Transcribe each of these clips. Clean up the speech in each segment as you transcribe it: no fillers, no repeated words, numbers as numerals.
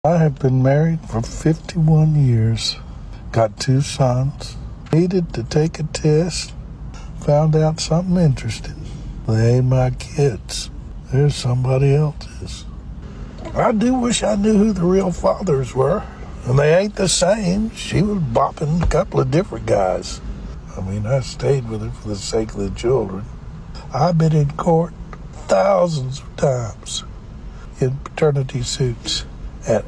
I have been married for 51 years, got 2 sons, needed to take a test, found out something interesting. They ain't my kids. They're somebody else's. I do wish I knew who the real fathers were, and they ain't the same. She was bopping a couple of different guys. I stayed with her for the sake of the children. I've been in court thousands of times in paternity suits, and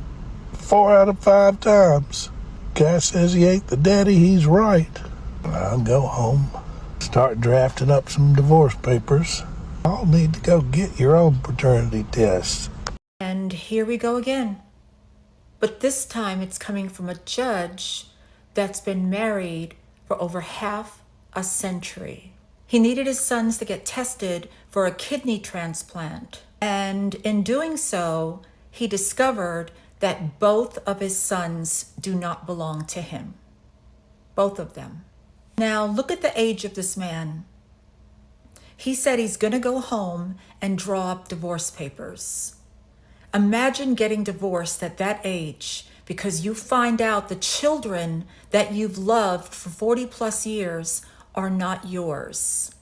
4 out of 5 times, guy says he ain't the daddy, he's right. I'll go home, start drafting up some divorce papers. I'll need to go get your own paternity test. And here we go again. But this time it's coming from a judge that's been married for over half a century. He needed his sons to get tested for a kidney transplant. And in doing so, he discovered that both of his sons do not belong to him. Both of them. Now look at the age of this man. He said he's going to go home and draw up divorce papers. Imagine getting divorced at that age because you find out the children that you've loved for 40 plus years are not yours.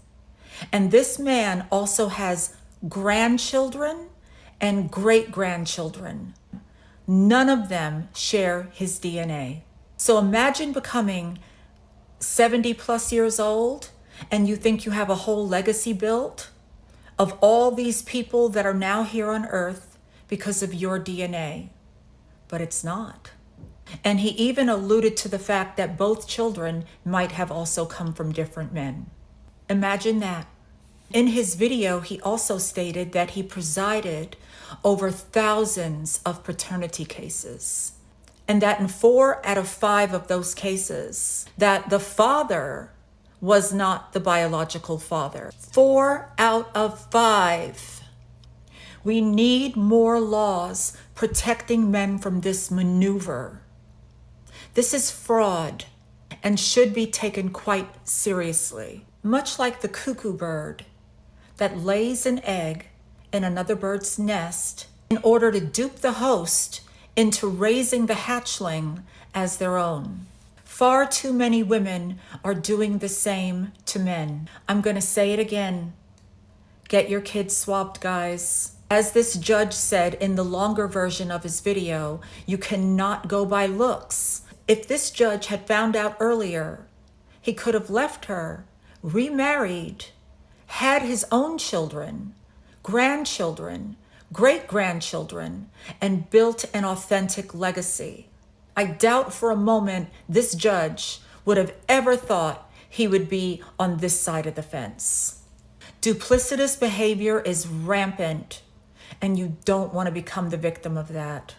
And this man also has grandchildren and great-grandchildren. None of them share his DNA. So imagine becoming 70 plus years old and you think you have a whole legacy built of all these people that are now here on earth because of your DNA. But it's not. And he even alluded to the fact that both children might have also come from different men. Imagine that. In his video, he also stated that he presided over thousands of paternity cases, and that in 4 out of 5 of those cases, that the father was not the biological father. 4 out of 5. We need more laws protecting men from this maneuver. This is fraud and should be taken quite seriously. Much like the cuckoo bird that lays an egg in another bird's nest in order to dupe the host into raising the hatchling as their own. Far too many women are doing the same to men. I'm going to say it again. Get your kids swapped, guys. As this judge said in the longer version of his video, you cannot go by looks. If this judge had found out earlier, he could have left her, remarried, had his own children, grandchildren, great-grandchildren, and built an authentic legacy. I doubt for a moment this judge would have ever thought he would be on this side of the fence. Duplicitous behavior is rampant, and you don't want to become the victim of that.